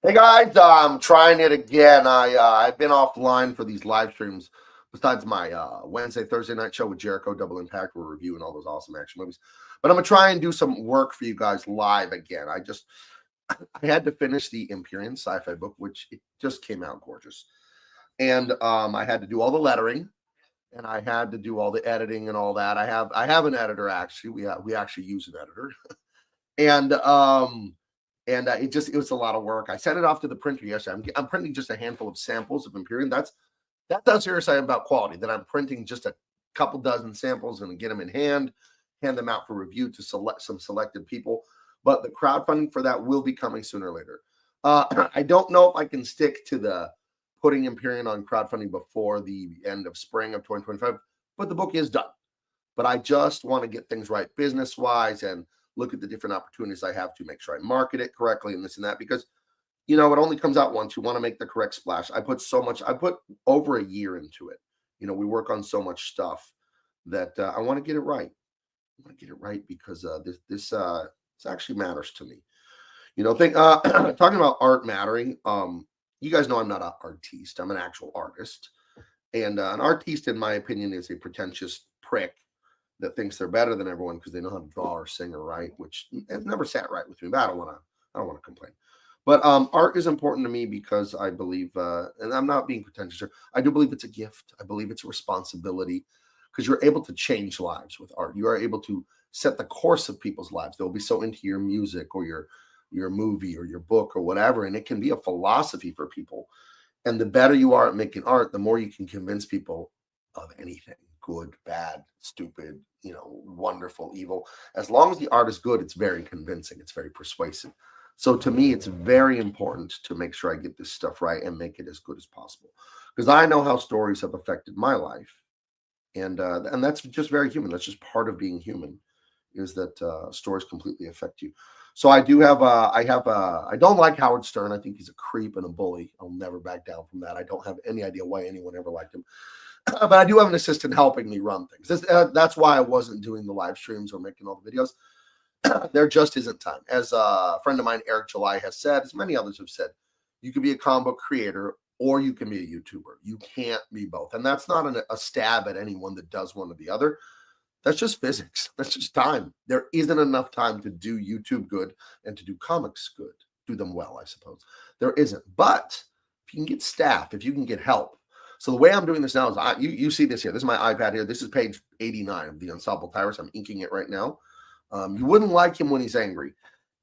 Hey guys, I'm trying it again. I've been offline for these live streams. Besides my Wednesday, Thursday night show with Jericho, Double Impact, we're reviewing all those awesome action movies. But I'm gonna try and do some work for you guys live again. I had to finish the Empyrean sci-fi book, which it just came out gorgeous, and I had to do all the lettering, and I had to do all the editing and all that. I have an editor actually. We actually use an editor, and it was a lot of work. I sent it off to the printer yesterday. I'm printing just a handful of samples of Imperium. That's how serious I am about quality. That I'm printing just a couple dozen samples and get them in hand them out for review to select some selected people. But the crowdfunding for that will be coming sooner or later. I don't know if I can stick to the putting Imperium on crowdfunding before the end of spring of 2025, but the book is done. But I just want to get things right business-wise and look at the different opportunities I have to make sure I market it correctly and this and that, because it only comes out once. You want to make the correct splash. I put over a year into it. We work on so much stuff that I want to get it right. I want to get it right because this actually matters to me. Talking about art mattering. You guys know I'm not an artiste. I'm an actual artist, and an artiste, in my opinion, is a pretentious prick that thinks they're better than everyone because they know how to draw or sing or write, which has never sat right with me. But I don't want to complain. But art is important to me because I believe, and I'm not being pretentious here, I do believe it's a gift. I believe it's a responsibility because you're able to change lives with art. You are able to set the course of people's lives. They'll be so into your music or your movie or your book or whatever, and it can be a philosophy for people. And the better you are at making art, the more you can convince people of anything, good, bad, stupid, wonderful, evil. As long as the art is good, it's very convincing. It's very persuasive. So to me, it's very important to make sure I get this stuff right and make it as good as possible, because I know how stories have affected my life, and that's just very human. That's just part of being human, is that stories completely affect you. So I don't like Howard Stern. I think he's a creep and a bully. I'll never back down from that. I don't have any idea why anyone ever liked him. But I do have an assistant helping me run things. That's why I wasn't doing the live streams or making all the videos. There just isn't time. As a friend of mine, Eric July, has said, as many others have said, you can be a comic book creator or you can be a YouTuber. You can't be both. And that's not a stab at anyone that does one or the other. That's just physics. That's just time. There isn't enough time to do YouTube good and to do comics good. Do them well, I suppose. There isn't. But if you can get staff, if you can get help. So the way I'm doing this now is you see this here. This is my iPad here. This is page 89 of The Unstoppable Tyrus. I'm inking it right now. You wouldn't like him when he's angry.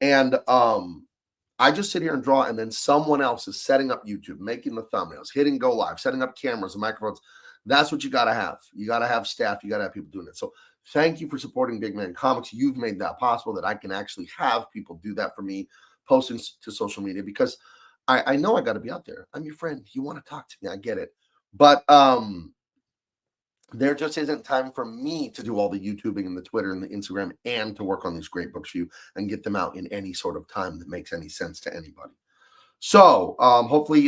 And I just sit here and draw, and then someone else is setting up YouTube, making the thumbnails, hitting go live, setting up cameras and microphones. That's what you got to have. You got to have staff. You got to have people doing it. So thank you for supporting Big Man Comics. You've made that possible, that I can actually have people do that for me, posting to social media, because I know I got to be out there. I'm your friend. You want to talk to me. I get it. But there just isn't time for me to do all the YouTubing and the Twitter and the Instagram and to work on these great books for you and get them out in any sort of time that makes any sense to anybody. So hopefully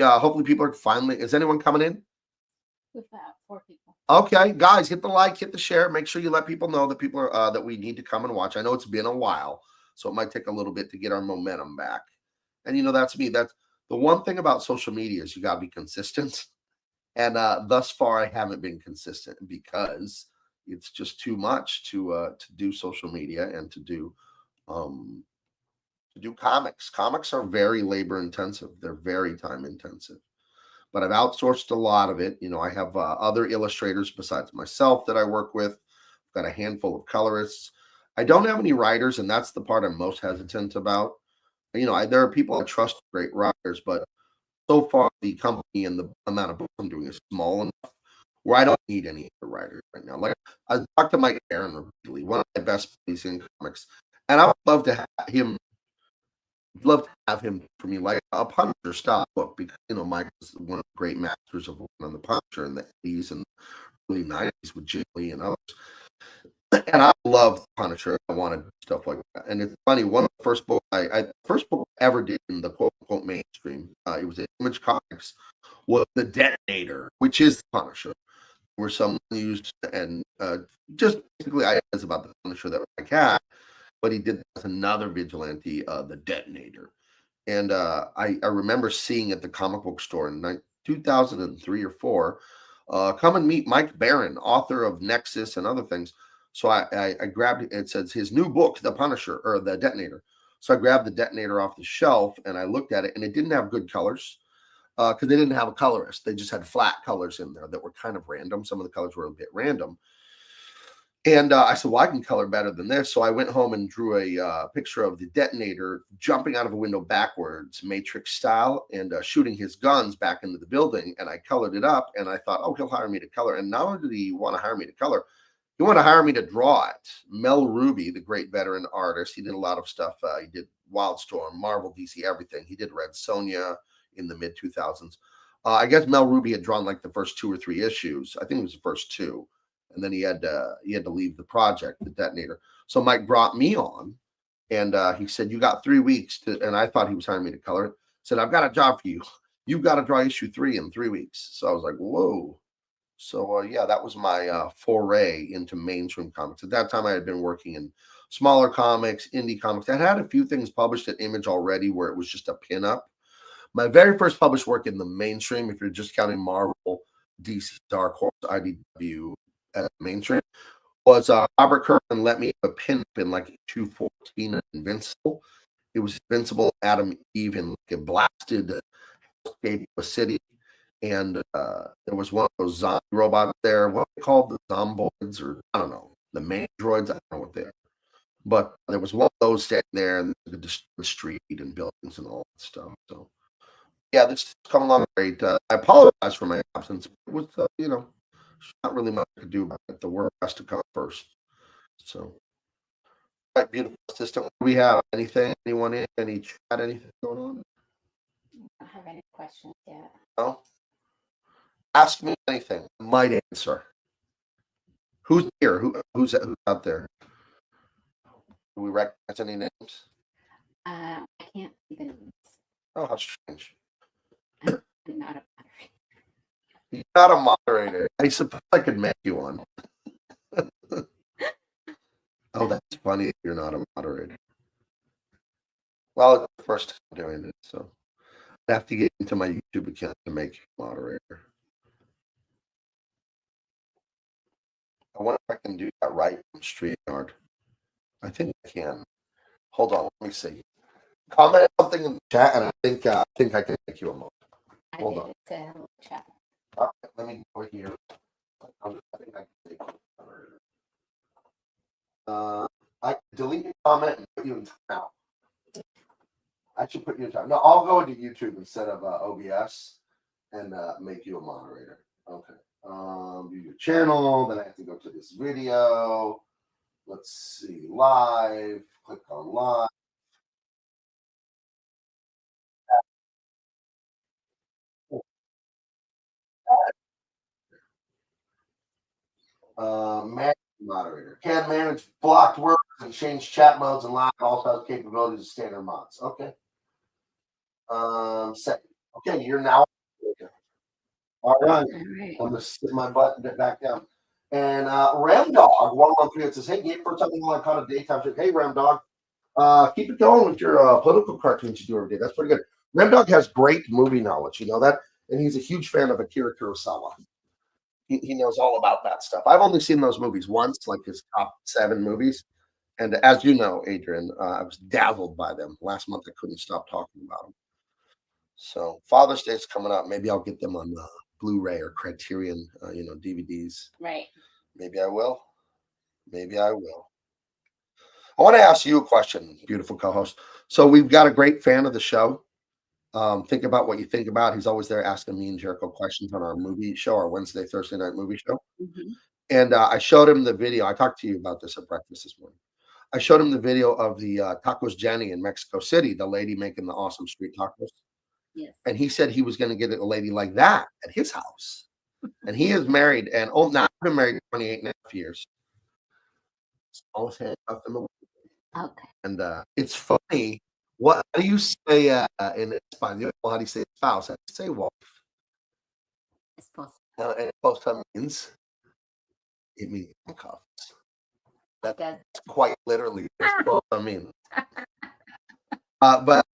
people are finally, is anyone coming in? With that, 4 people. Okay, guys, hit the like, hit the share. Make sure you let people know that people are that we need to come and watch. I know it's been a while, so it might take a little bit to get our momentum back. And that's me. That's the one thing about social media, is you got to be consistent. And thus far, I haven't been consistent because it's just too much to do social media and to do comics. Comics are very labor intensive. They're very time intensive. But I've outsourced a lot of it. I have other illustrators besides myself that I work with. I've got a handful of colorists. I don't have any writers, and that's the part I'm most hesitant about. There are people I trust, great writers, but so far the company and the amount of books I'm doing is small enough where I don't need any other writers right now. Like, I talked to Mike Aaron repeatedly, one of my best buddies in comics, and I would love to have him for me, like a Punisher style book, because Mike was one of the great masters of working on the Punisher in the 80s and early 90s with Jim Lee and others. And I love Punisher. I wanted stuff like that. And it's funny, one of the first books I ever did in the quote unquote mainstream, it was in Image Comics, was The Detonator, which is the Punisher, where someone used and just basically ideas about the Punisher that Mike had, but he did another vigilante, The Detonator. And I remember seeing at the comic book store in 2003 or 4, come and meet Mike Barron, author of Nexus and other things. So I grabbed it. It says his new book, The Punisher, or The Detonator. So I grabbed the Detonator off the shelf and I looked at it, and it didn't have good colors because they didn't have a colorist. They just had flat colors in there that were kind of random. Some of the colors were a bit random. And I said, well, I can color better than this. So I went home and drew a picture of the Detonator jumping out of a window backwards, Matrix style, and shooting his guns back into the building. And I colored it up, and I thought, oh, he'll hire me to color. And not only did he want to hire me to color, he wanted to hire me to draw it. Mel Ruby, the great veteran artist, he did a lot of stuff. He did Wildstorm, Marvel, DC, everything. He did Red Sonja in the mid 2000s. I guess Mel Ruby had drawn like the first 2 or 3 issues. I think it was the first 2, and then he had to leave the project, the Detonator. So Mike brought me on, and he said, "You got 3 weeks to." And I thought he was hiring me to color it. Said, "I've got a job for you. You've got to draw issue 3 in 3 weeks." So I was like, "Whoa." So yeah, that was my foray into mainstream comics. At that time, I had been working in smaller comics, indie comics. I had a few things published at Image already, where it was just a pinup. My very first published work in the mainstream, if you're just counting Marvel, DC, Dark Horse, IDW, mainstream, was Robert Kirkman let me have a pinup in like 214 Invincible. It was Invincible, Adam, Eve, and like a blasted escape of a city. And there was one of those zombie robots there. What are they called? The zomboids, or I don't know, the main droids. I don't know what they are. But there was one of those standing there, and the street and buildings and all that stuff. So yeah, this is coming along great. I apologize for my absence. It was, not really much I could do about it. The work has to come first. So, right, beautiful assistant. Do we have anything? Anyone in? Any chat? Anything going on? I don't have any questions yet. No. Ask me anything. I might answer. Who's here? Who's out there? Do we recognize any names? I can't see the names. Oh, how strange. I'm not a moderator. You're not a moderator. I suppose I could make you one. Oh, that's funny if you're not a moderator. Well, it's the first time doing it, so I have to get into my YouTube account to make you a moderator. I wonder if I can do that right from StreamYard. I think I can. Hold on, let me see. Comment something in the chat, and I think I can make you a mod. Hold on. Chat. All right, let me go here. I think I can make you a moderator. I can delete your comment and put you in timeout. I should put you in time. No, I'll go into YouTube instead of OBS and make you a moderator. Okay. View your channel. Then I have to go to this video. Let's see. Live. Click on live. Manage moderator. Can manage blocked words and change chat modes and live. Also has capabilities of standard mods. Okay. Second. Okay, you're now. Okay. All right. I'm gonna sit my button back down. And Ramdog 113 says, "Hey, Gabe, for something like on a daytime show. Hey, Ramdog, keep it going with your political cartoons you do every day. That's pretty good. Ramdog has great movie knowledge. You know that, and he's a huge fan of Akira Kurosawa. He knows all about that stuff. I've only seen those movies once, like his top 7 movies. And as you know, Adrian, I was dazzled by them. Last month, I couldn't stop talking about them. So Father's Day is coming up. Maybe I'll get them on Blu-ray or Criterion, DVDs. Right. Maybe I will. Maybe I will. I want to ask you a question, beautiful co-host. So we've got a great fan of the show. Think about what you think about. He's always there asking me and Jericho questions on our movie show, our Wednesday, Thursday night movie show. Mm-hmm. And I showed him the video. I talked to you about this at breakfast this morning. I showed him the video of the Tacos Jenny in Mexico City, the lady making the awesome street tacos. Yes. And he said he was going to get a lady like that at his house. And he is married, and now I've been married 28 and a half years. Almost had up in the world. Okay. And it's funny. What do you say in Espanol? How do you say spouse? How do you say wife? And esposa means handcuffs. That's quite literally esposa means. Think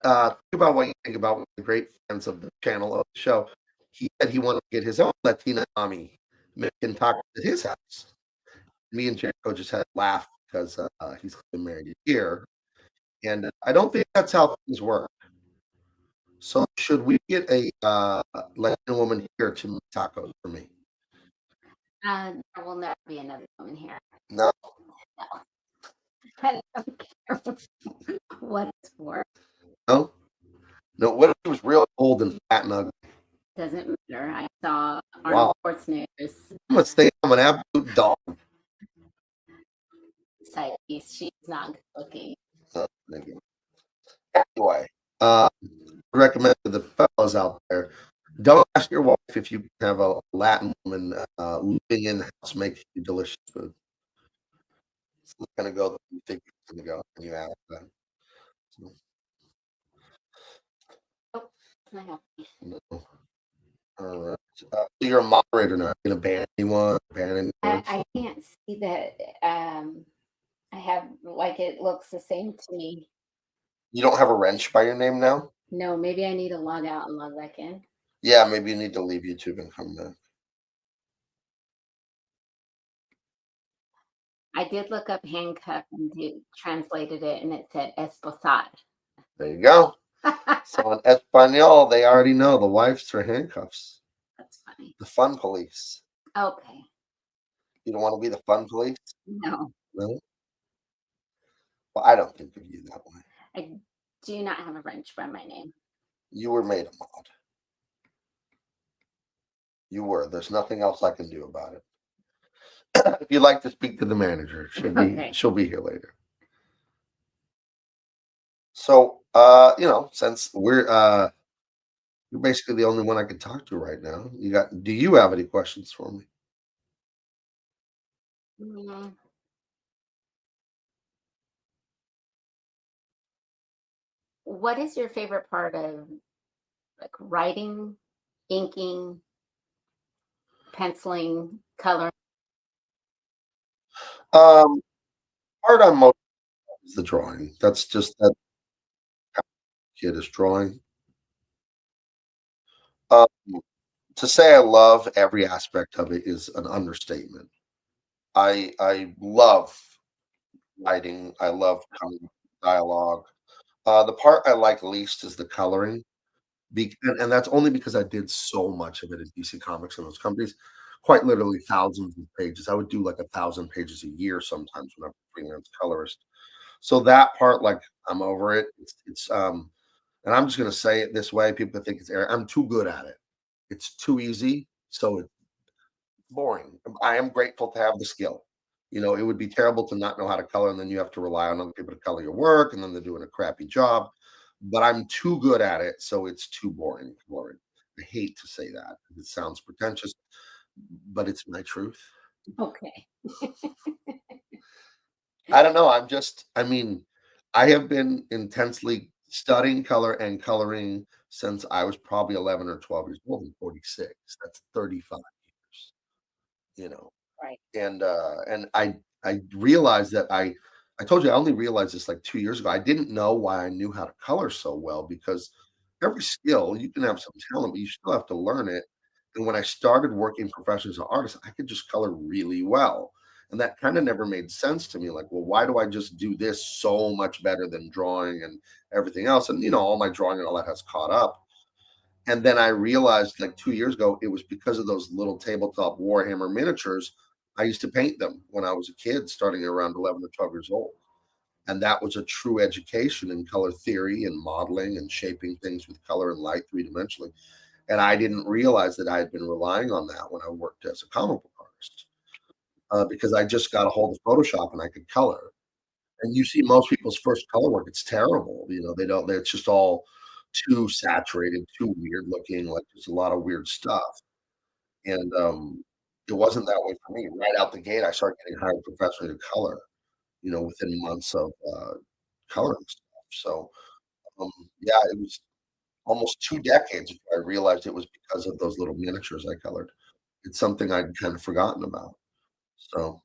about what you think about one of the great fans of the channel of the show. He said he wanted to get his own Latina mommy making tacos at his house. Me and Jericho just had to laugh because he's been married a year, and I don't think that's how things work. So, should we get a Latina woman here to make tacos for me? There will never be another woman here. No, No. I don't care what it's for. no, no. What if she was real old and fat and ugly? Doesn't matter. I saw Wow, Arnold Schwarzenegger's I'm gonna say I'm an absolute dog. side piece. She's not good looking. Thank you. Anyway, recommend to the fellas out there. Don't ask your wife if you can have a Latin woman living in the house making you delicious food. It's not going to go the way you think it's going to go when you ask them. So, Oh, can I help you? no. All right. So you're a moderator now. You going to ban anyone? Ban any words? I can't see that. I have like it looks the same to me. You don't have a wrench by your name now? No, maybe I need to log out and log back in. Yeah, maybe you need to leave YouTube and come back. I did look up handcuff and translated it, and it said esposar. There you go. So in Espanol, they already know the wife's are handcuffs. That's funny. The fun police. Okay. You don't want to be the fun police? No, No? Well, I don't think of you that way. I do not have a wrench by my name. You were made a mod. You were. There's nothing else I can do about it. If you'd like to speak to the manager, Okay. she'll be here later. So since you're basically the only one I can talk to right now. Do you have any questions for me? Mm, What is your favorite part of like writing, inking, penciling, coloring? Um, Part on most is the drawing. That's just that kid is drawing. Um, to say I love every aspect of it is an understatement. I love writing. I love coming up with dialogue. The part I like least is the coloring, and that's only because I did so much of it in DC Comics and those companies, quite literally thousands of pages. I would do like 1,000 pages a year sometimes when I'm a freelance colorist. So that part, like, I'm over it. And I'm just gonna say it this way. People think it's I'm too good at it. It's too easy, so it's boring. I am grateful to have the skill. It would be terrible to not know how to color, and then you have to rely on other people to color your work, and then they're doing a crappy job. But I'm too good at it, so it's too boring. I hate to say that. It sounds pretentious, but it's my truth. Okay. I don't know. I have been intensely studying color and coloring since I was probably 11 or 12 years old. I'm 46. That's 35 years, you know. Right. And I realized that I told you I only realized this like 2 years ago. I didn't know why I knew how to color so well because every skill you can have some talent, but you still have to learn it. And when I started working professionally as an artist, I could just color really well. And that kind of never made sense to me. Like, well, why do I just do this so much better than drawing and everything else? And all my drawing and all that has caught up. And then I realized like 2 years ago, it was because of those little tabletop Warhammer miniatures. I used to paint them when I was a kid, starting around 11 or 12 years old. And that was a true education in color theory and modeling and shaping things with color and light three-dimensionally. And I didn't realize that I had been relying on that when I worked as a comic book artist because I just got a hold of Photoshop and I could color. And you see most people's first color work, it's terrible. They don't, it's just all too saturated, too weird looking, like there's a lot of weird stuff. And it wasn't that way for me. Right out the gate, I started getting hired professionally to color, within months of coloring stuff. So, um, yeah, it was almost 2 decades before I realized it was because of those little miniatures I colored. It's something I'd kind of forgotten about. So,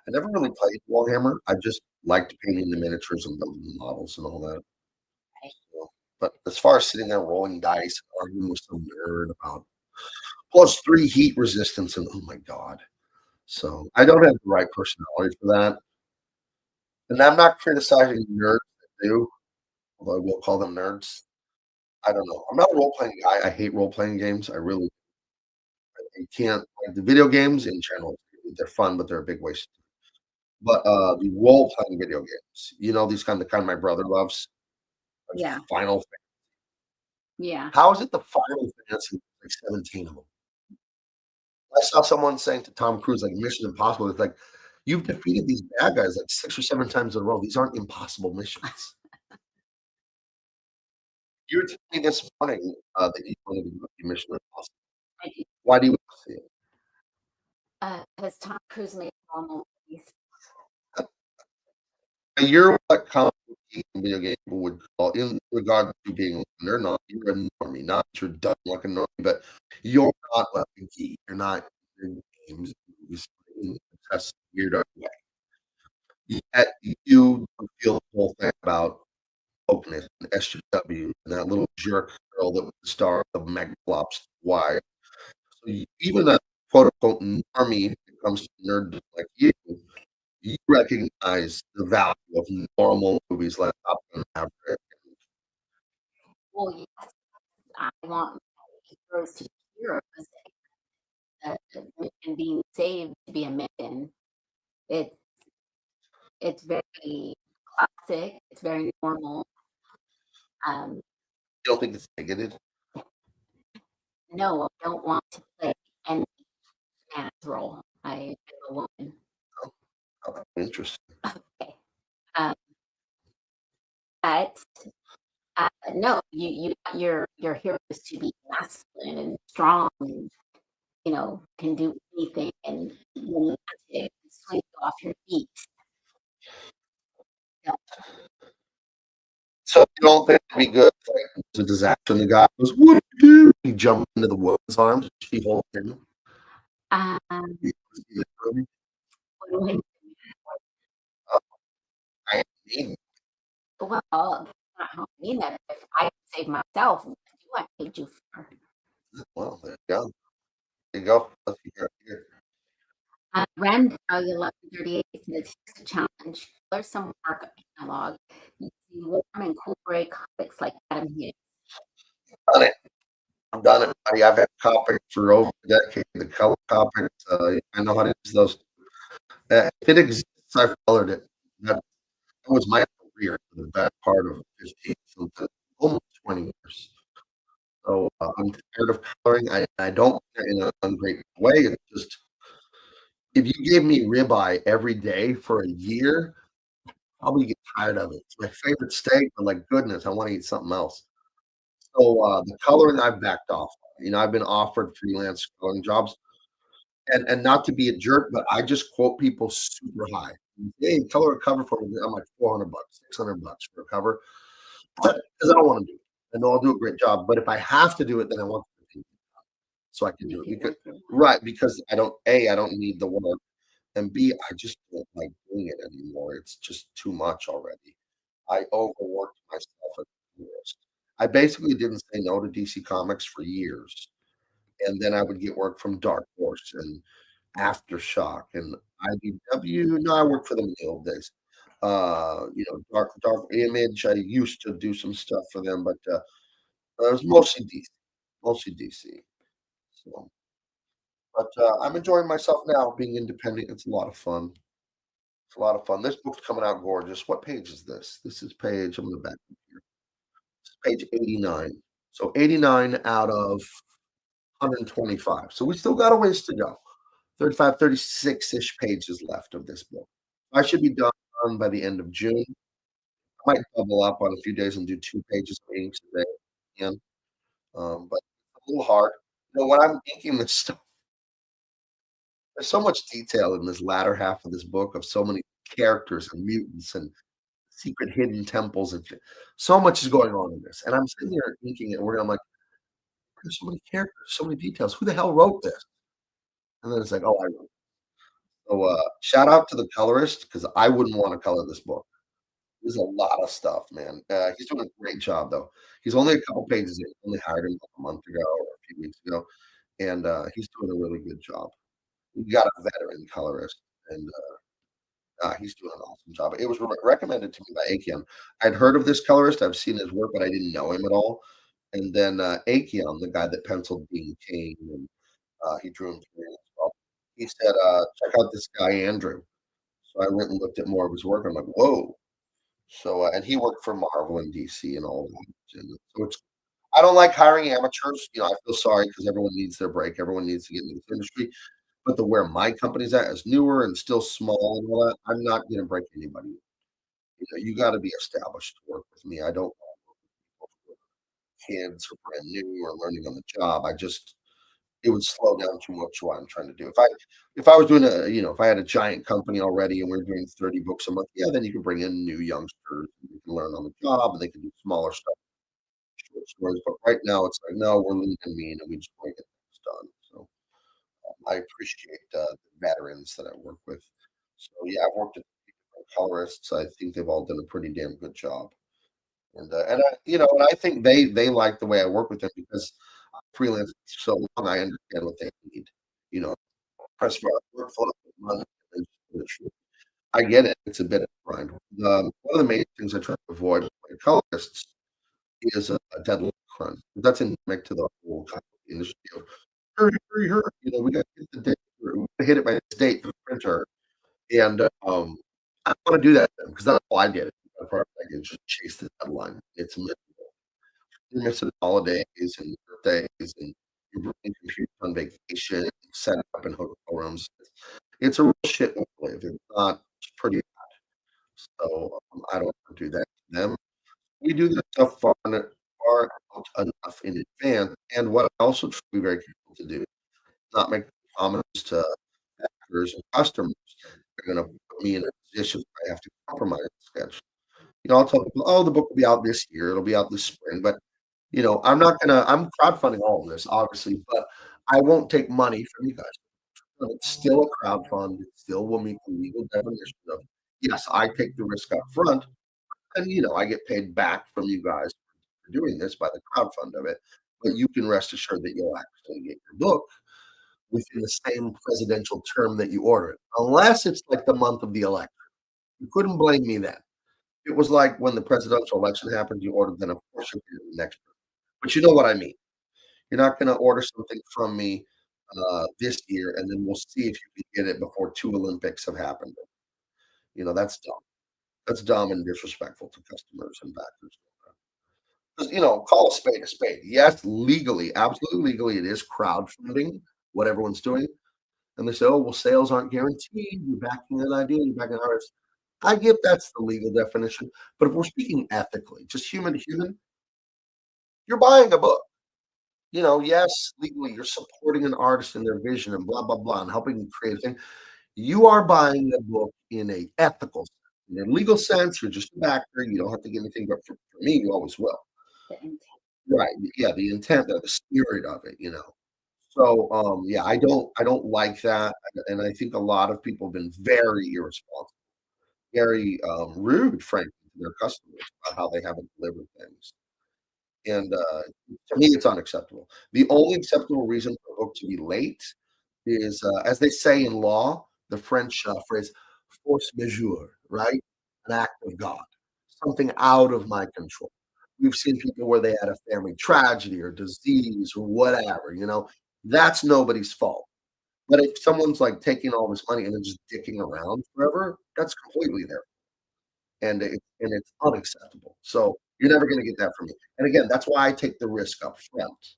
I never really played Warhammer. I just liked painting the miniatures and building the models and all that. But as far as sitting there rolling dice, arguing with some nerd about +3 heat resistance, and oh my god. So I don't have the right personality for that. And I'm not criticizing nerds that do, although I will call them nerds. I don't know. I'm not a role playing guy. I hate role playing games. I really I can't like the video games in general. They're fun, but they're a big waste. But the role playing video games, these kind my brother loves. Like Yeah. Final. Yeah. How is it the Final Fantasy like 17 of them? I saw someone saying to Tom Cruise, like Mission Impossible, it's like you've defeated these bad guys like 6 or 7 times in a row. These aren't impossible missions. You were telling me this morning that you wanted to do Mission Impossible. I do. Why do you want to see it? Because Tom Cruise made normal movies. You're what comic book geek and video game people would call, in regard to being a nerd, not you're a normie, not you're done like a normie, but you're not like a geek. You're not in games, movies, in a weirdo way. Yet you don't feel the whole thing about wokeness and SJW and that little jerk girl that was the star of Megaflops. Why? So even a quote unquote normie, when it comes to nerds like you recognize the value of normal movies like Top Gun Maverick. Well, yes, I want my heroes to be heroes and being saved to be a mission. It's it's very classic. It's very normal. Um, You don't think it's bigoted? no, I don't want to play any man's role. I am a woman. Oh, interesting. Okay. Um, but no, you want your heroes to be masculine and strong and can do anything and romantic and sweep you off your feet. Yeah. So you don't think it'd be good if like, there's a disaster and the guy goes, "What do you do?" He jumped into the woman's arms, she holds him. Um, You see the movie? what do I Uh, I mean, well, that's not how I mean that. If I save myself, what do I paid you for? well, there you go. There you go. Let's hear it here. Rand 1138 says, here's a challenge. There's some work analog. You see warm and cool gray comics like Adam Hughes. Done it. I've done it, buddy. I've had copics for over a decade. The color copics, I know how to use those. If it exists, I've colored it. That was my career for the best part of 15, something, almost 20 years. So I'm tired of coloring. I don't mean that in an ungrateful way. It's just if you gave me ribeye every day for a year, I'll probably get tired of it. It's my favorite steak, but like goodness, I want to eat something else. So the coloring I've backed off. I've been offered freelance coloring jobs, and not to be a jerk, but I just quote people super high. Hey, color a cover for me. I'm like $400, $600 for a cover because I don't want to do it. I know I'll do a great job, but if I have to do it, then I want to do it so I can do it because right because I don't need the work, and B I just don't like doing it anymore. It's just too much already. I overworked myself at the list. I basically didn't say no to DC Comics for years, and then I would get work from Dark Horse and Aftershock and IDW. No, I worked for them in the old days. Dark Image. I used to do some stuff for them, but it was mostly DC, mostly DC. So, but I'm enjoying myself now, being independent. It's a lot of fun. It's a lot of fun. This book's coming out gorgeous. What page is this? This is page. I'm going to back up here. It's page 89. So 89 out of 125. So we still got a ways to go. 35, 36-ish pages left of this book. I should be done by the end of June. I might double up on a few days and do 2 pages of inks a day again. But it's a little hard. When I'm inking this stuff, there's so much detail in this latter half of this book of so many characters and mutants and secret hidden temples and so much is going on in this. And I'm sitting here inking it where I'm like, there's so many characters, so many details. Who the hell wrote this? And then it's like, oh, I wrote it. So shout out to the colorist because I wouldn't want to color this book. There's a lot of stuff, man. He's doing a great job, though. He's only a couple pages in. Only hired him like a month ago or a few weeks ago, and he's doing a really good job. We got a veteran colorist, and he's doing an awesome job. It was recommended to me by Akion. I'd heard of this colorist. I've seen his work, but I didn't know him at all. And then Akion, the guy that penciled Dean Cain, and he drew him for me as well. He said, "Check out this guy Andrew." So I went and looked at more of his work. I'm like, "Whoa!" So and he worked for Marvel and DC and all that. And so it's I don't like hiring amateurs. I feel sorry because everyone needs their break. Everyone needs to get into this industry. But the where my company's at is newer and still small and all that. I'm not gonna break anybody. You gotta be established to work with me. I don't want people who are kids or brand new or learning on the job. It would slow down too much what I'm trying to do. If I was doing if I had a giant company already and we are doing 30 books a month, yeah, then you can bring in new youngsters and they can learn on the job and they can do smaller stuff, short stories. But right now it's like, no, we're lean and mean and we just want to get things done. So I appreciate the veterans that I work with. So yeah, I've worked with different colorists. I think they've all done a pretty damn good job. And I think they like the way I work with them because I freelance so long. I understand what they need. You know, press for workflow, money, and I get it. It's a bit of a grind. One of the main things I try to avoid with colorists is a deadline crunch. That's endemic to the whole kind of industry. Hurry, hurry, hurry! We got to get the date through. We gotta hit it by this date for the printer. And I want to do that because that's all I did. I can just chase the deadline. It's you're missing holidays and birthdays, and you're bringing computers on vacation, set up in hotel rooms. It's a real shit way to live. It's not it's pretty so I don't wanna do that to them. We do this stuff far out enough in advance, and what I also try to be very careful to do is not make promises to backers and customers that are gonna put me in a position where I have to compromise the schedule. I'll tell people, "Oh, the book will be out this year. It'll be out this spring," but I'm crowdfunding all of this, obviously, but I won't take money from you guys. It's still a crowd fund. It still will meet the legal definition of, yes, I take the risk up front, and, I get paid back from you guys for doing this by the crowd fund of it, but you can rest assured that you'll actually get your book within the same presidential term that you order it, unless it's like the month of the election. You couldn't blame me then. It was like when the presidential election happened, you ordered, then of course you'll get it the next. But you know what I mean. You're not gonna order something from me, this year, and then we'll see if you can get it before 2 Olympics have happened. That's dumb. That's dumb and disrespectful to customers and backers. 'Cause, call a spade a spade. Yes, legally, absolutely legally, it is crowdfunding, what everyone's doing, and they say, "Oh, well, sales aren't guaranteed. You're backing an idea, you're backing an artist." I get that's the legal definition, but if we're speaking ethically, just human to human, you're buying a book. Yes, legally, you're supporting an artist and their vision and blah, blah, blah, and helping them create a thing. You are buying the book in a ethical sense. In a legal sense, you're just a backer. You don't have to get anything, but for me, you always will. The intent. Right. Yeah, the intent of the spirit of it. So, yeah, I don't like that, and I think a lot of people have been very irresponsible, very, rude, frankly, to their customers about how they haven't delivered things. And, to me, it's unacceptable. The only acceptable reason for a book to be late is, as they say in law, the French, phrase force majeure, right? An act of God, something out of my control. We've seen people where they had a family tragedy or disease or whatever. That's nobody's fault. But if someone's, like, taking all this money and then just dicking around forever, that's completely their and it's unacceptable. So you're never gonna get that from me. And again, that's why I take the risk up front.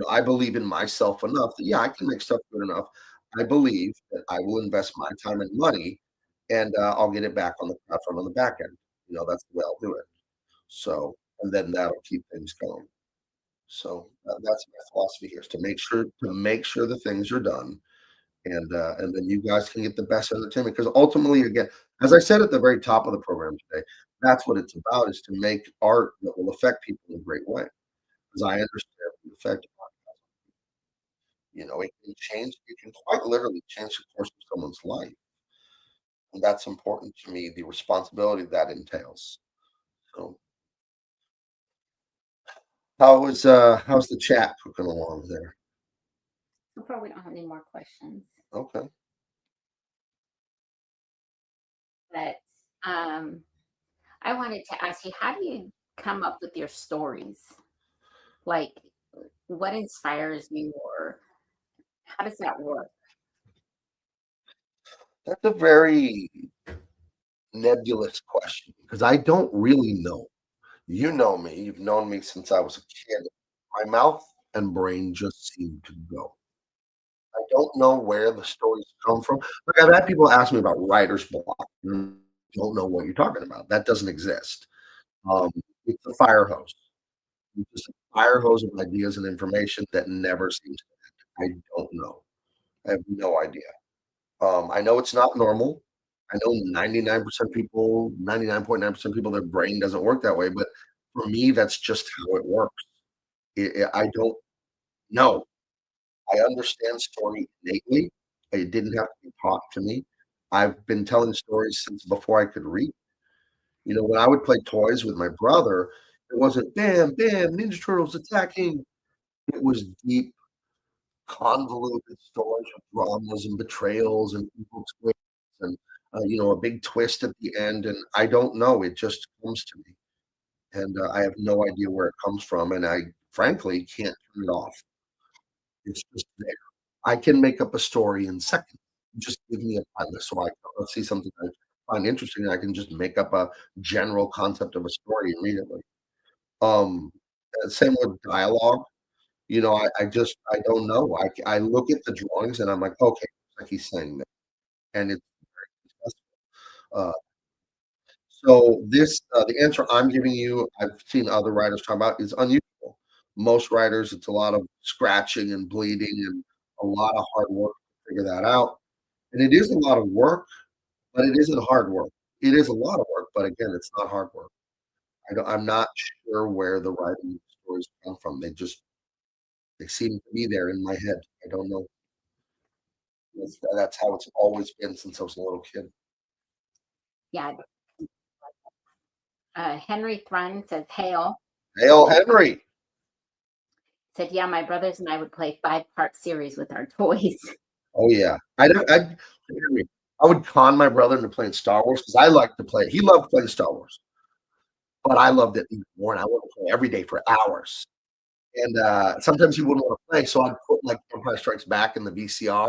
I believe in myself enough that, yeah, I can make stuff good enough. I believe that I will invest my time and money, and, I'll get it back on the platform on the back end. That's the way I'll do it. So and then that'll keep things going. So, that's my philosophy here is to make sure the things are done and then you guys can get the best entertainment. Because ultimately, again, as I said at the very top of the program today, that's what it's about: is to make art that will affect people in a great way. Because I understand the effect. It can quite literally change the course of someone's life, and that's important to me. The responsibility that entails. So how's the chat cooking along there? So far, we don't have any more questions, Okay. but um, I wanted to ask you, how do you come up with your stories? Like, what inspires you, or how does that work? That's a very nebulous question because I don't really know. You know me. You've known me since I was a kid. My mouth and brain just seem to go. I don't know where the stories come from. Like I've had people ask me about writer's block. Don't know what you're talking about. That doesn't exist. Um, it's a fire hose. It's just a fire hose of ideas and information that never seems to end. I don't know. I have no idea. I know it's not normal. I know 99% people, 99.9% people, their brain doesn't work that way. But for me, that's just how it works. I don't know. I understand story innately. It didn't have to be taught to me. I've been telling stories since before I could read. When I would play toys with my brother, it wasn't bam, bam, Ninja Turtles attacking. It was deep, convoluted stories of dramas and betrayals and evil twists and a big twist at the end. And I don't know. It just comes to me, and I have no idea where it comes from, and I frankly can't turn it off. It's just there. I can make up a story in seconds. Just give me a premise, so I see something I find interesting, and I can just make up a general concept of a story immediately. Um, Same with dialogue. I don't know. I look at the drawings and I'm like, okay, like he's saying that, and it's uh, so the answer I'm giving you, I've seen other writers talk about, is unusual. Most writers, it's a lot of scratching and bleeding and a lot of hard work to figure that out. And it is a lot of work, but it isn't hard work. It is a lot of work, but again, it's not hard work. I'm not sure where the writing stories come from. They seem to be there in my head. I don't know. That's how it's always been since I was a little kid. Yeah. Henry Thrun says, "Hail." Hail Henry. Said, "Yeah, my brothers and I would play 5-part series with our toys." Oh yeah. I would con my brother into playing Star Wars because I like to play. He loved playing Star Wars, but I loved it even more. And I wanted to play every day for hours. And sometimes he wouldn't want to play, so I'd put like Empire Strikes Back in the VCR,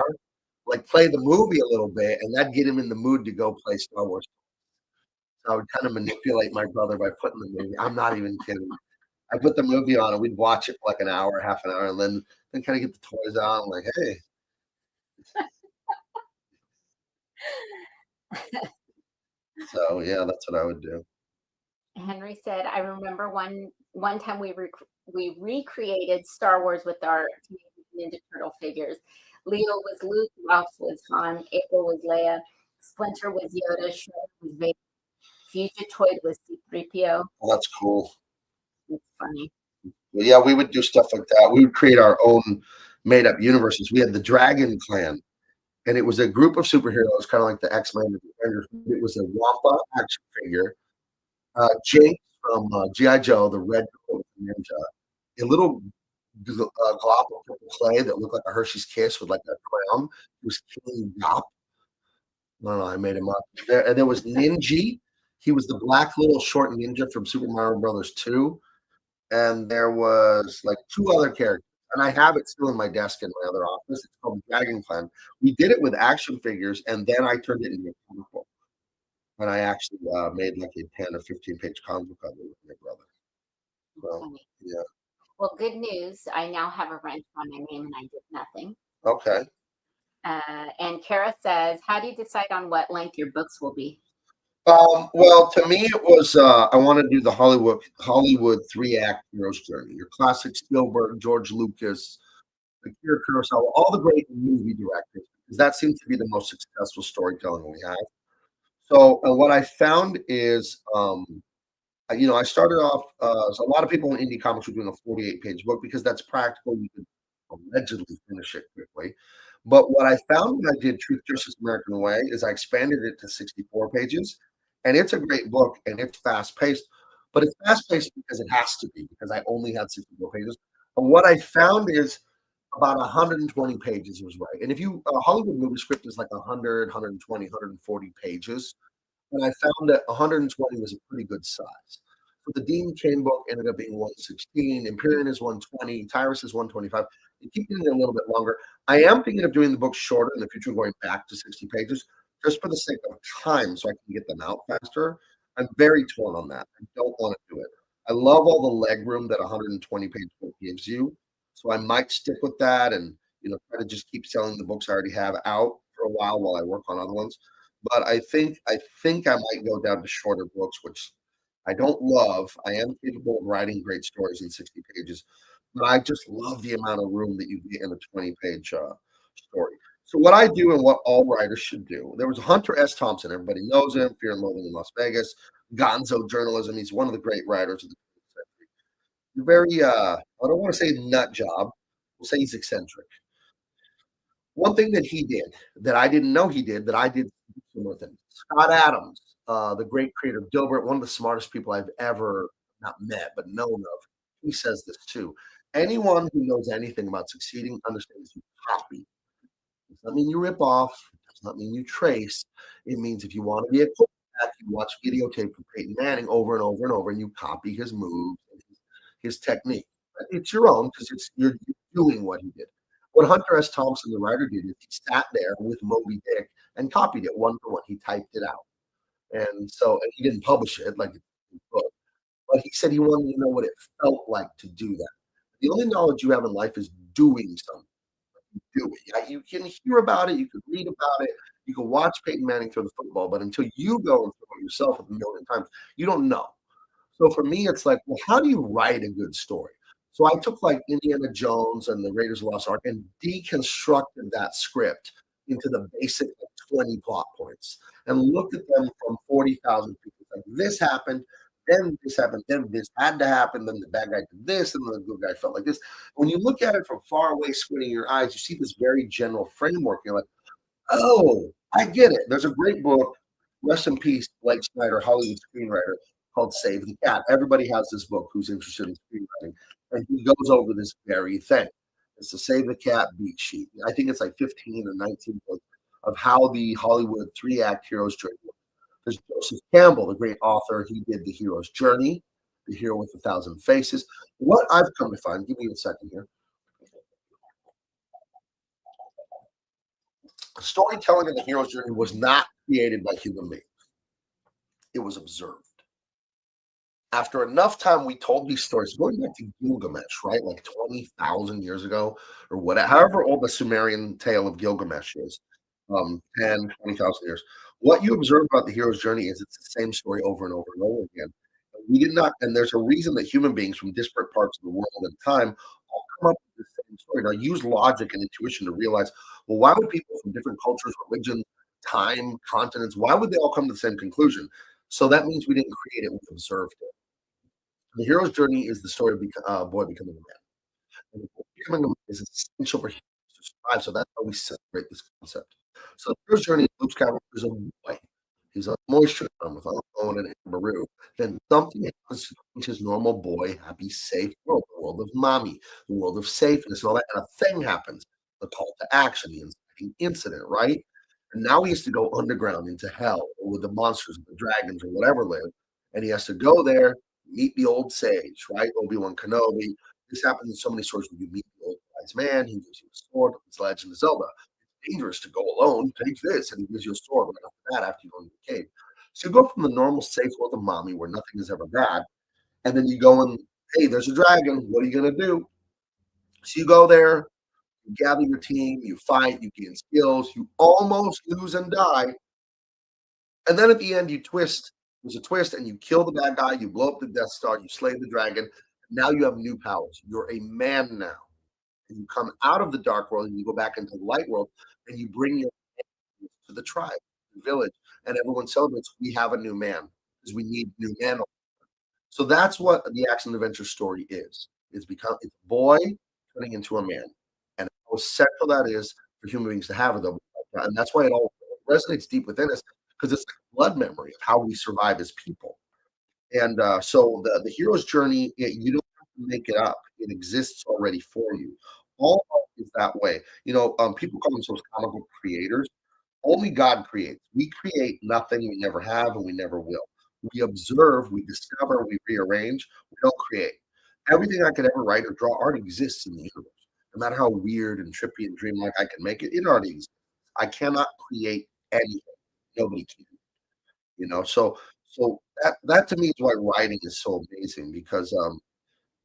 like play the movie a little bit, and that'd get him in the mood to go play Star Wars. So I would kind of manipulate my brother by putting the movie. I'm not even kidding. I put the movie on and we'd watch it for like an hour, half an hour, and then kind of get the toys out. I'm like, hey, so yeah, that's what I would do. Henry said, "I remember one time we recreated Star Wars with our Teenage Ninja Turtle figures. Leo was Luke, Ralph was Han, April was Leia, Splinter was Yoda, Shredder was Vader, Future Toy was C-3PO." Well, that's cool. It's funny. Well, yeah, we would do stuff like that. We would create our own made up universes. We had the Dragon Clan, and it was a group of superheroes, kind of like the X Men and Avengers. It was a Wampa action figure, Jake from GI Joe, the Red Ninja, a little glob of purple clay that looked like a Hershey's Kiss with like a crown. It was King Gop. No, I made him up. There was Ninji. He was the black little short ninja from Super Mario Brothers 2. And there was like two other characters. And I have it still in my desk in my other office. It's called Dragon Clan. We did it with action figures, and then I turned it into a comic book. And I actually made like a 10 or 15-page comic book of it with my brother. So, Funny. yeah. Well, good news. I now have a wrench on my name and I did nothing. Okay. And Kara says, "How do you decide on what length your books will be?" Well, to me, it was I want to do the Hollywood 3-act hero's journey. Your classic Spielberg, George Lucas, Akira Kurosawa, all the great movie directors, because that seems to be the most successful storytelling we have. So what I found is, I started off. So a lot of people in indie comics were doing a 48-page book because that's practical. You could allegedly finish it quickly. But what I found when I did Truth, Justice, American Way is I expanded it to 64 pages, and it's a great book and it's fast paced. but it's fast-paced because it has to be, because I only had 64 pages. But what I found is about 120 pages was right. And if you a Hollywood movie script is like 100, 120, 140 pages, and I found that 120 was a pretty good size. So the Dean Cain book ended up being 116, Empyrean is 120, Tyrus is 125. You keep getting it a little bit longer. I am thinking of doing the books shorter in the future, going back to 60 pages, just for the sake of time, so I can get them out faster. I'm very torn on that. I don't want to do it. I love all the leg room that a 120-page book gives you, so I might stick with that and try to just keep selling the books I already have out for a while I work on other ones. But I think I might go down to shorter books, which I don't love. I am capable of writing great stories in 60 pages, but I just love the amount of room that you get in a 20-page story. So what I do and what all writers should do. There was Hunter S. Thompson. Everybody knows him. Fear and Loathing in Las Vegas. Gonzo journalism. He's one of the great writers of the 20th century. Very, I don't want to say nut job. We'll say he's eccentric. One thing that he did that I didn't know he did that I did with him. Scott Adams, the great creator of Dilbert, one of the smartest people I've ever not met but known of. He says this too. Anyone who knows anything about succeeding understands you copy. Does not mean you rip off. Does not mean you trace. It means if you want to be a quarterback, you watch videotape from Peyton Manning over and over and over, and you copy his moves and his technique. It's your own because you're doing what he did. What Hunter S. Thompson, the writer, did is he sat there with Moby Dick and copied it one for one. He typed it out, and he didn't publish it like a book, but he said he wanted to know what it felt like to do that. The only knowledge you have in life is doing something. Do it. Yeah, you can hear about it, you can read about it, you can watch Peyton Manning throw the football, but until you go and throw it yourself a million times, you don't know. So for me, it's like, well, how do you write a good story? So I took like Indiana Jones and the Raiders of the Lost Ark and deconstructed that script into the basic 20 plot points and looked at them from 40,000 people. Like this happened, then this had to happen, then the bad guy did this, and then the good guy felt like this. When you look at it from far away, squinting your eyes, you see this very general framework. You're like, oh, I get it. There's a great book, rest in peace, Blake Snyder, Hollywood screenwriter, called Save the Cat. Everybody has this book who's interested in screenwriting, and he goes over this very thing. It's the Save the Cat beat sheet. I think it's like 15 or 19 books of how the Hollywood three-act hero's journey works. There's Joseph Campbell, the great author. He did The Hero's Journey, The Hero with a Thousand Faces. What I've come to find, give me a second here. Storytelling in the hero's journey was not created by human beings. It was observed. After enough time, we told these stories, going back to Gilgamesh, right? Like 20,000 years ago, or whatever, however old the Sumerian tale of Gilgamesh is, 10, 20,000 years. What you observe about the hero's journey is it's the same story over and over and over again. We did not, and there's a reason that human beings from disparate parts of the world and time all come up with the same story. Now, use logic and intuition to realize, well, why would people from different cultures, religions, time, continents, why would they all come to the same conclusion? So that means we didn't create it, we observed it. The hero's journey is the story of a boy becoming a man. And becoming a man is essential for humans to survive. So that's how we separate this concept. So the hero's journey, Luke Skywalker is a boy. He's on moisture farm with Owen and Baru. Then something happens to change his normal boy, happy, safe world, the world of mommy, the world of safeness, and all that. And a thing happens, the call to action, the inciting incident, right? And now he has to go underground into hell or with the monsters, the dragons, or whatever live. And he has to go there, meet the old sage, right? Obi-Wan Kenobi. This happens in so many stories where you meet the old wise man, he gives you a sword, it's Legend of Zelda. It's dangerous to go alone. Take this, and he gives you a sword right after that after you go into the cave. So you go from the normal safe world of mommy where nothing is ever bad, and then you go and, hey, there's a dragon. What are you gonna do? So you go there, you gather your team, you fight, you gain skills, you almost lose and die, and then at the end, you twist. There's a twist, and you kill the bad guy. You blow up the Death Star. You slay the dragon. Now you have new powers. You're a man now, and you come out of the dark world and you go back into the light world, and you bring your to the tribe, the village, and everyone celebrates. We have a new man because we need new men. So that's what the action adventure story is. It's a boy turning into a man, and how essential that is for human beings to have it, though, and that's why it all resonates deep within us because it's like a blood memory of how we survive as people. And so the hero's journey, you don't have to make it up. It exists already for you. All art is that way. People call themselves comic book creators. Only God creates. We create nothing. We never have, and we never will. We observe, we discover, we rearrange. We don't create. Everything I could ever write or draw already exists in the universe. No matter how weird and trippy and dreamlike I can make it, it already exists. I cannot create anything. Nobody can. So that to me is why writing is so amazing because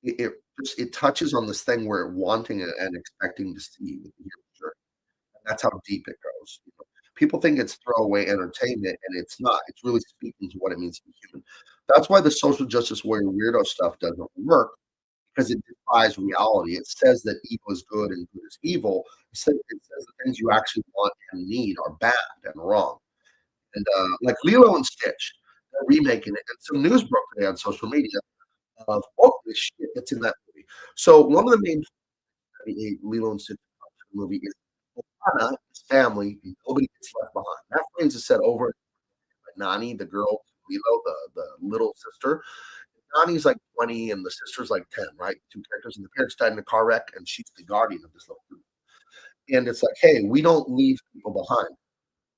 it touches on this thing where wanting and expecting to see with the hero's journey. That's how deep it goes. People think it's throwaway entertainment, and it's not. It's really speaking to what it means to be human. That's why the social justice warrior weirdo stuff doesn't work because it defies reality. It says that evil is good and good is evil. It says the things you actually want and need are bad and wrong. And like Lilo and Stitch, they're remaking it. And some news broke today on social media of all this shit that's in that movie. So one of the main Lilo and Stitch movie is Ohana, his family, nobody gets left behind. That phrase is said over by Nani, the girl, Lilo, the little sister. Nani's like 20 and the sister's like 10, right? Two characters, and the parents died in a car wreck, and she's the guardian of this little group. And it's like, hey, we don't leave people behind.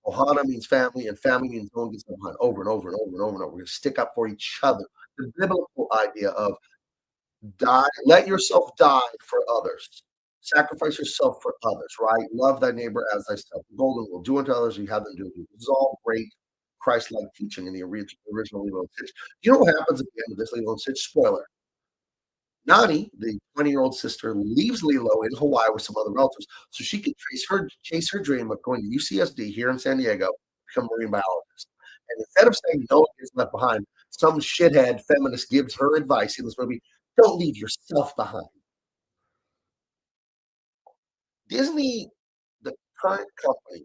Ohana means family, and family means no one gets left behind over and over and over and over and over. We're going to stick up for each other. The biblical idea of die, let yourself die for others. Sacrifice yourself for others, right? Love thy neighbor as thyself. The golden rule. Do unto others, you have them do unto you. This is all great Christ-like teaching in the original Lilo and Stitch. You know what happens at the end of this Lilo and Stitch? Spoiler. Nani, the 20-year-old sister, leaves Lilo in Hawaii with some other relatives so she can chase her dream of going to UCSD here in San Diego, become a marine biologist. And instead of saying no one gets left behind, some shithead feminist gives her advice in this movie: don't leave yourself behind. Disney, the current company,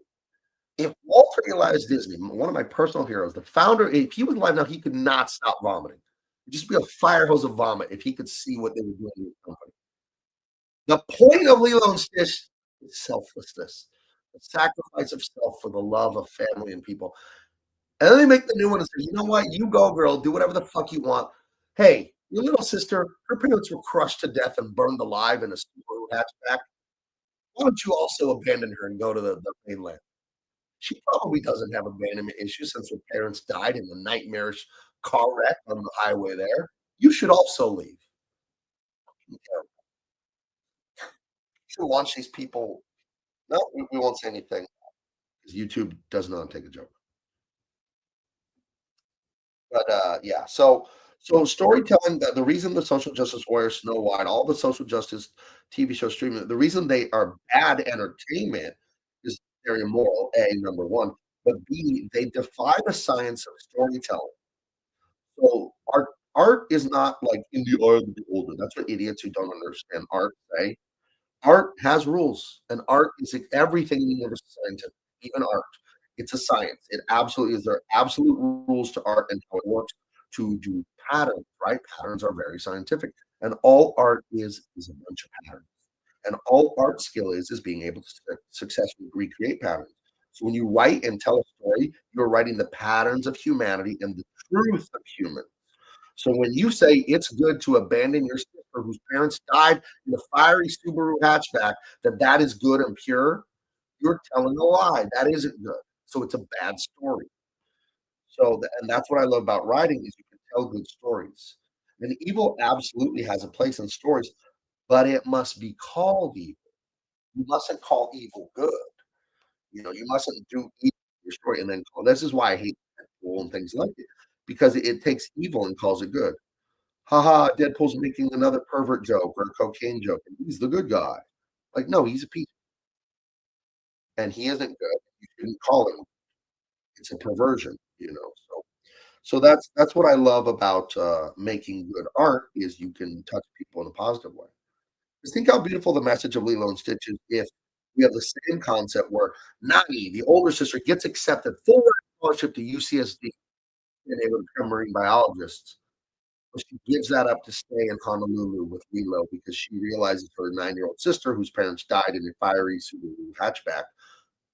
if Walter Elias Disney, one of my personal heroes, the founder, if he was alive now, he could not stop vomiting. It'd just be a fire hose of vomit if he could see what they were doing in the company. The point of Lilo and Stitch is selflessness, the sacrifice of self for the love of family and people. And then they make the new one and say, you know what? You go, girl, do whatever the fuck you want. Hey, your little sister, her parents were crushed to death and burned alive in a Subaru hatchback. Why don't you also abandon her and go to the mainland? She probably doesn't have abandonment issues since her parents died in the nightmarish car wreck on the highway there. You should also leave. You should launch these people. No, we won't say anything because YouTube does not take a joke. But yeah, so storytelling. The reason the social justice warriors, Snow White, all the social justice TV shows streaming, the reason they are bad entertainment is they're immoral. A number one, but B, they defy the science of storytelling. So art is not like in the eye of the beholder. That's what idiots who don't understand art say. Art has rules, and art is everything in the universe is scientific, even art. It's a science. It absolutely is. There are absolute rules to art and how it works to do patterns, right? Patterns are very scientific. And all art is a bunch of patterns. And all art skill is being able to successfully recreate patterns. So when you write and tell a story, you're writing the patterns of humanity and the truth of humans. So when you say it's good to abandon your sister whose parents died in a fiery Subaru hatchback, that is good and pure, you're telling a lie. That isn't good. So it's a bad story. And that's what I love about writing is you can tell good stories. And evil absolutely has a place in stories, but it must be called evil. You mustn't call evil good. You mustn't do evil in your story and then call. This is why I hate Deadpool and things like it because it takes evil and calls it good. Haha, Deadpool's making another pervert joke or a cocaine joke, and he's the good guy. Like, no, he's a piece, and he isn't good. You shouldn't call him. It's a perversion. So that's what I love about making good art is you can touch people in a positive way. Just think how beautiful the message of Lilo and Stitch is if we have the same concept where Nani, the older sister, gets accepted full scholarship to UCSD and able to become marine biologists. But she gives that up to stay in Honolulu with Lilo because she realizes her 9-year-old sister, whose parents died in a fiery Subaru hatchback,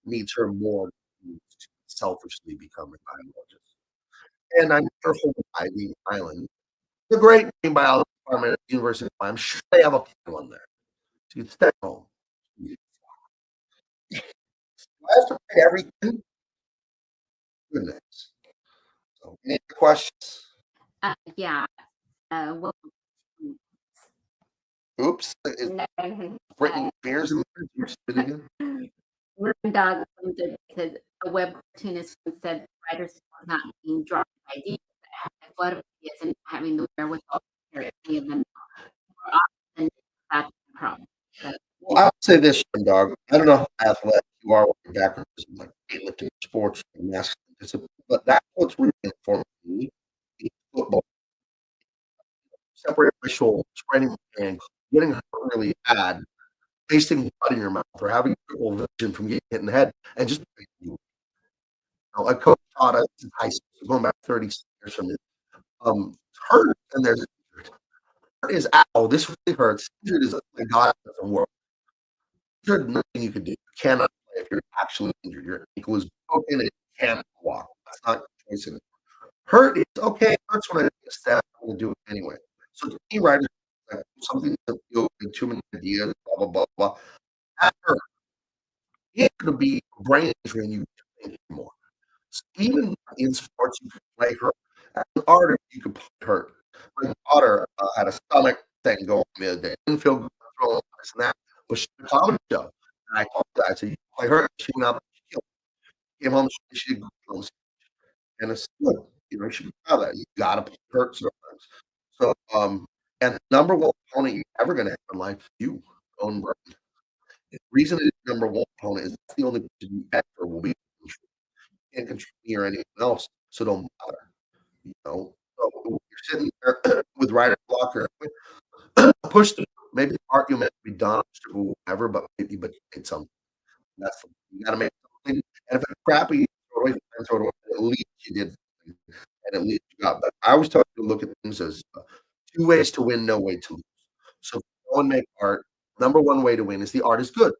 needs her more to selfishly become a biologist. And I'm Or Hawaii, the island. The great marine biology department at the University of Hawaii. I'm sure they have a one there. So you can stay home. I have to pay everything. Goodness. So, any other questions? Yeah. Well, Oops. Is no, Brittany Spears in there? You're spitting again? Run Dog says a web cartoonist once said writers are not being drawn by ideas, but have a flood of ideas and having the wherewithal to carry any of them more often that's the problem. But Well, I would say this, dog. I don't know how athletic you are, what your background is in, like weightlifting, sports, gymnastics, discipline, but that's what's really important for me. Is football, separating my shoulder, spreading my ankle, getting hurt really bad, tasting blood in your mouth, or having triple vision from getting hit in the head, and just a coach taught us in high school, so going back 30 years from it. Hurt, and there's hurt is ow, this really hurts. Injured is my God, it doesn't work. There's nothing you can do. You cannot play if you're actually injured. Your ankle is broken and you can't walk. That's not your choice in it. Hurt is okay. It hurts when I take a step. I'm going to do it anyway. So to me, writers like something that feel like too many ideas, blah blah blah blah. That hurt. It could be a brain injury and you think more. So even in sports, you can play hurt. As an artist, you can play hurt. My daughter had a stomach thing going the other day. Didn't feel good throwing this and that. But she had a comedy show. And I told her, I said, you play hurt. She went out and she killed. Came home, she did good. And it's good. You know, you should be proud of that. You gotta play hurt sometimes. So and the number one opponent you're ever gonna have in life is you, your own brain. The reason it's number one opponent is that's the only person you ever will be able to control. You can't control me or anyone else, so don't bother. You know, so when you're sitting there with writer's block or push through. Maybe the argument be done or whatever, but maybe but you made something. That's the, you got to make something. And if it's crappy, throw it away. Throw it away. At least you did, something, and at least you got. But I always tell you to look at things as two ways to win, no way to lose. So if you go and make art. Number one way to win is the art is good.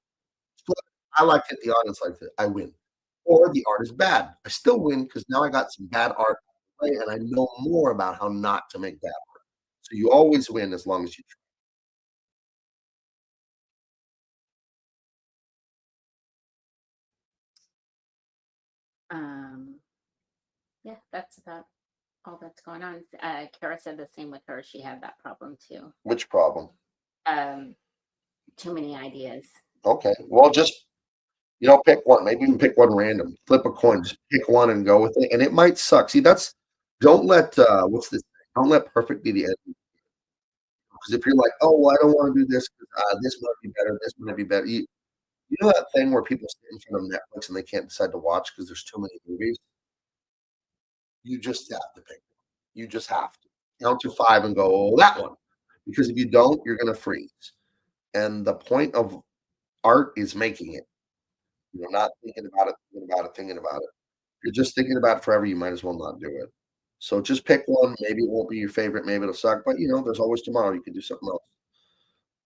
It's good. I like it. The audience likes it. I win. Or the art is bad. I still win because now I got some bad art and I know more about how not to make bad art. So you always win as long as you um, yeah, that's about all that's going on. Kara said the same with her. She had that problem too. Which problem? Um, too many ideas. Okay. Well, just pick one. Maybe even pick one random. Flip a coin. Just pick one and go with it. And it might suck. See, that's don't let what's this? Don't let perfect be the end. Because if you're like, oh, well, I don't want to do this. This might be better. This might be better. You know that thing where people sit in front of Netflix and they can't decide to watch because there's too many movies. You just have to pick one. You just have to count to five and go, oh, that one. Because if you don't, you're going to freeze. And the point of art is making it. Not thinking about it, thinking about it, thinking about it. If you're just thinking about it forever, you might as well not do it. So just pick one. Maybe it won't be your favorite. Maybe it'll suck. But there's always tomorrow. You can do something else.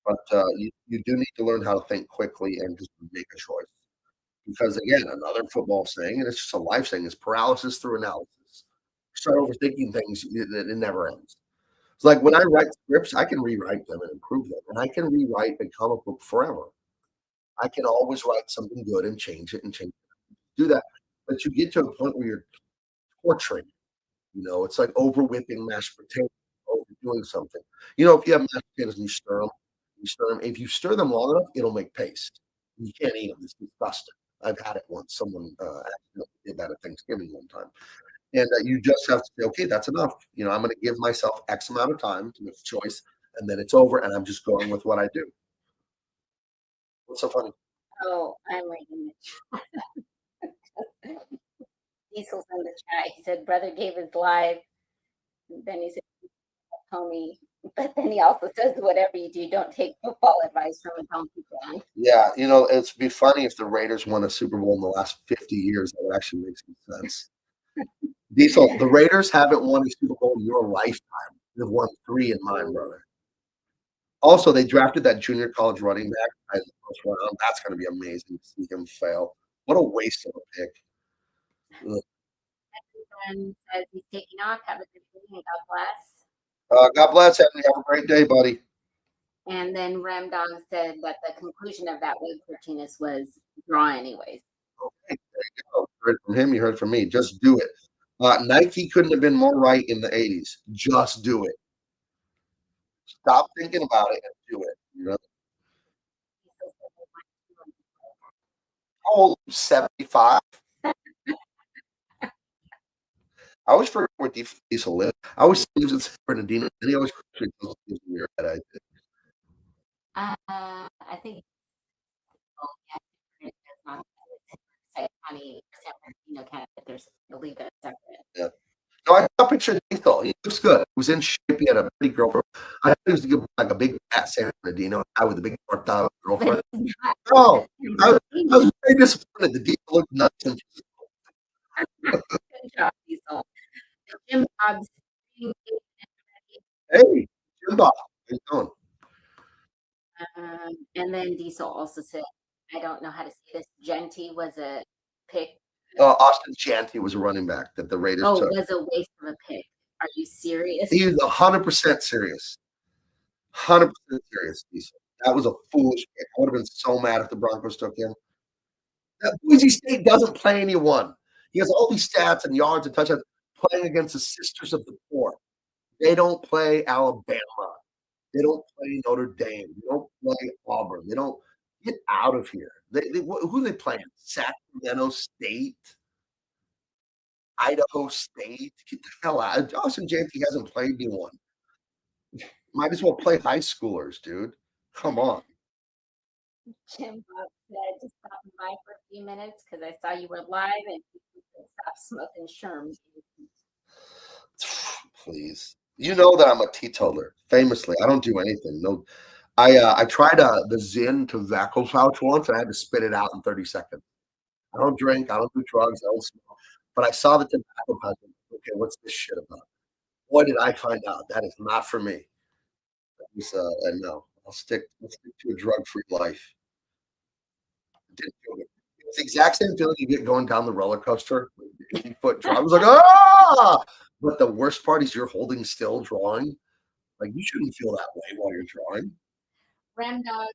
But you do need to learn how to think quickly and just make a choice. Because again, another football saying, and it's just a life saying, is paralysis through analysis. You start overthinking things, it never ends. It's like when I write scripts, I can rewrite them and improve them, and I can rewrite a comic book forever. I can always write something good and change it and change it. Do that, but you get to a point where you're torturing. It's like over whipping mashed potatoes, overdoing something. If you have mashed potatoes and you stir them. If you stir them long enough, it'll make paste. You can't eat them. It's disgusting. I've had it once. Someone accidentally did that at Thanksgiving one time. And you just have to say, okay, that's enough. I'm going to give myself X amount of time to make a choice, and then it's over, and I'm just going with what I do. What's so funny? Oh, I'm reading it. Diesel's in the chat. He said, "Brother Gabe is live." Then he said, "Homie," but then he also says, "Whatever you do, don't take football advice from a donkey fan." Yeah, it'd be funny if the Raiders won a Super Bowl in the last 50 years. That would actually make some sense. Diesel, the Raiders haven't won a Super Bowl in your lifetime. They've won 3 in mine, brother. Also, they drafted that junior college running back in the first round. That's going to be amazing to see him fail. What a waste of a pick. Ugh. Rem says he's taking off. Have a good day and God bless. God bless, Emily. Have a great day, buddy. And then Rem Dog said that the conclusion of that wave for tennis was draw anyways. Okay, there you go. You heard from him, you heard from me. Just do it. Nike couldn't have been more right in the 80s. Just do it. Stop thinking about it and do it. You know? How old? 75? I always forget where Diesel lived. I always think he was in San Bernardino, and he always tells me weird that I did. I think it's not say funny San Bernardino kind of there's believe it separate. Yeah. No, I saw a picture of Diesel. He looks good. He was in shape. He had a pretty girlfriend. I thought he was like a big fat San Bernardino guy with a big girlfriend. No, I was very disappointed. The Diesel looked nuts. And Good job, Diesel. Jim Bob's hey, Jim Bob, how you doing? And then Diesel also said, I don't know how to say this. Genty was a pick. Austin Chanty was a running back that the Raiders took. Was a waste of a pick. Are you serious? He was 100% serious. 100% serious, Diesel. That was a foolish pick. I would have been so mad if the Broncos took him. That Boise State doesn't play anyone. He has all these stats and yards and touchdowns playing against the Sisters of the Poor. They don't play Alabama. They don't play Notre Dame. They don't play Auburn. They don't get out of here. Who are they playing? Sacramento State, Idaho State. Get the hell out. Austin Janty hasn't played anyone. Might as well play high schoolers, dude. Come on. Jim Bob said just stopping by for a few minutes because I saw you were live and you stop smoking sherms. Please. You know that I'm a teetotaler. Famously, I don't do anything. No, I tried the Zyn tobacco pouch once, and I had to spit it out in 30 seconds. I don't drink. I don't do drugs. I don't smoke. But I saw the tobacco pouch. Okay, what's this shit about? Boy, did I find out that is not for me. And no, I'll stick to a drug-free life. Didn't feel good. It's the exact same feeling you get going down the roller coaster. 50-foot drop. I was like, ah! But the worst part is you're holding still drawing. Like, you shouldn't feel that way while you're drawing. Ram Dog,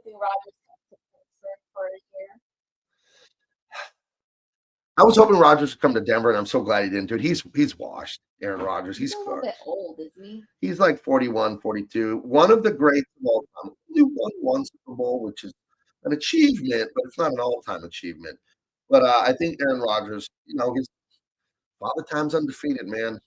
Rogers for a year. I was hoping Rodgers would come to Denver, and I'm so glad he didn't do it. He's washed. Aaron Rodgers. He's a little bit old, isn't he? He's like 41, 42. One of the greats of all time. Only won one Super Bowl, which is an achievement, but it's not an all-time achievement. But I think Aaron Rodgers, his father time's undefeated, man.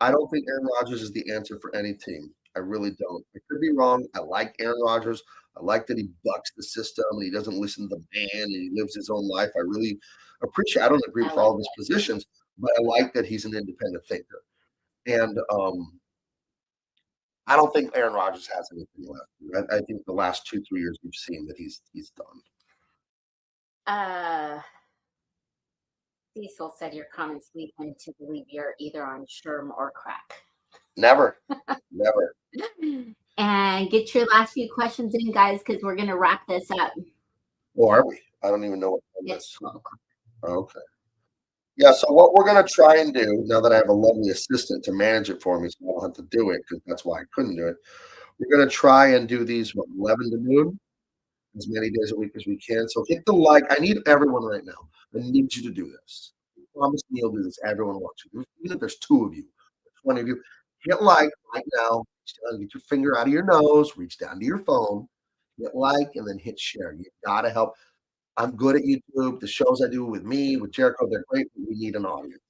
I don't think Aaron Rodgers is the answer for any team. I really don't. I could be wrong. I like Aaron Rodgers. I like that he bucks the system and he doesn't listen to the man and he lives his own life. I really appreciate. I don't agree with all of his positions, but I like that he's an independent thinker. And I don't think Aaron Rodgers has anything left. I think the last 2-3 years we've seen that he's done. Cecil said your comments lead him to believe you're either on Sherm or crack. Never. Never. And get your last few questions in, guys, because we're going to wrap this up. Or are we? I don't even know what it's 12 o'clock. Okay. Yeah, so what we're going to try and do, now that I have a lovely assistant to manage it for me, so I don't have to do it, because that's why I couldn't do it, we're going to try and do these, 11 to noon, as many days a week as we can. So hit the like. I need everyone right now. I need you to do this. Promise me you'll do this. Everyone watching. Even if there's 2 of you, 20 of you, hit like right now. Get your finger out of your nose, reach down to your phone, hit like, and then hit share. You got to help. I'm good at YouTube. The shows I do with me, with Jericho, they're great, but we need an audience.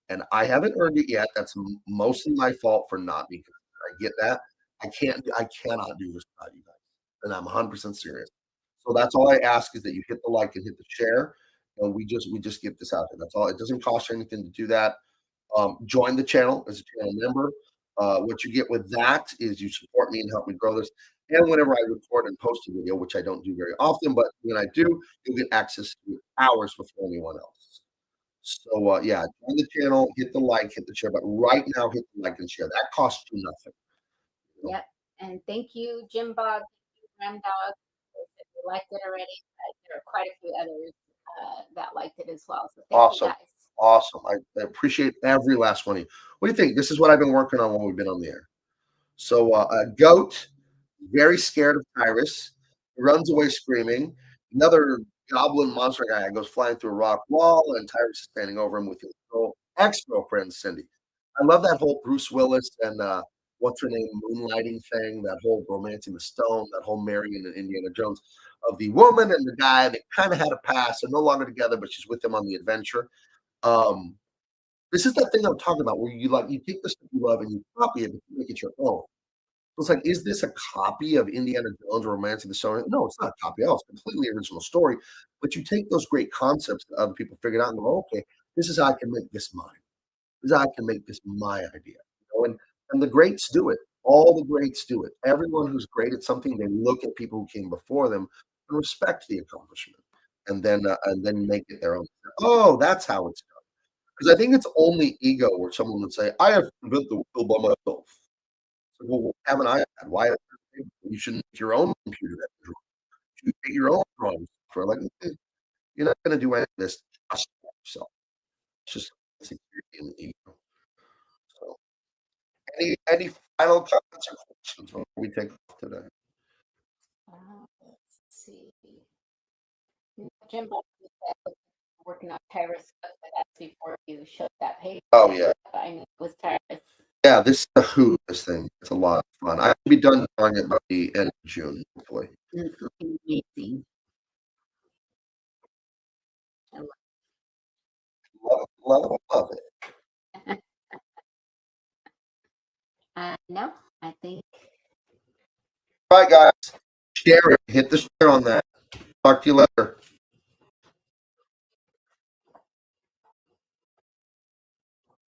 And I haven't earned it yet. That's mostly my fault for not being good. I get that. I cannot do this without you guys. And I'm 100% serious. So that's all I ask is that you hit the like and hit the share. And we just get this out there. That's all. It doesn't cost you anything to do that. Join the channel as a channel member. What you get with that is you support me and help me grow this. And whenever I record and post a video, which I don't do very often, but when I do, you'll get access to it hours before anyone else. So, yeah, join the channel, hit the like, hit the share. But right now, hit the like and share. That costs you nothing. Yep. And thank you, Jim Bob, Ram Dog. If you liked it already, there are quite a few others that liked it as well. So thank you guys. Awesome. I appreciate every last one of you. What do you think? This is what I've been working on while we've been on the air. So, Goat, very scared of Tyrus, runs away screaming. Another goblin monster guy goes flying through a rock wall, and Tyrus is standing over him with his ex-girlfriend, Cindy. I love that whole Bruce Willis and what's her name, moonlighting thing, that whole romancing the stone, that whole marrying in Indiana Jones of the woman and the guy that kind of had a past. They're no longer together, but she's with him on the adventure. Um, this is that thing I'm talking about where you take the stuff you love and you copy it and make it your own. It's like, is this a copy of Indiana Jones or Romance of the Stone? No, it's not a copy at all. It's a completely original story. But you take those great concepts that other people figured out and go, okay, this is how I can make this mine. This is how I can make this my idea. And the greats do it. All the greats do it. Everyone who's great at something, they look at people who came before them and respect the accomplishment, and then make it their own. Oh, that's how it's done. Because I think it's only ego where someone would say, "I have to invent the wheel by myself." Well, haven't I had? Why you shouldn't make your own computer that can draw? You make your own drawings for like you're not gonna do any of this just for yourself. It's just insecurity and ego. So any final comments or questions before we take off today? Let's see. Jim Bob said, working on Tyrus stuff, but that's before you showed that page. Oh yeah. I knew it was Tyrus. Yeah, this is a hoot, this thing. It's a lot of fun. I will be done drawing it by the end of June, hopefully. It's amazing. Love it. No, I think. All right, guys. Share it. Hit the share on that. Talk to you later.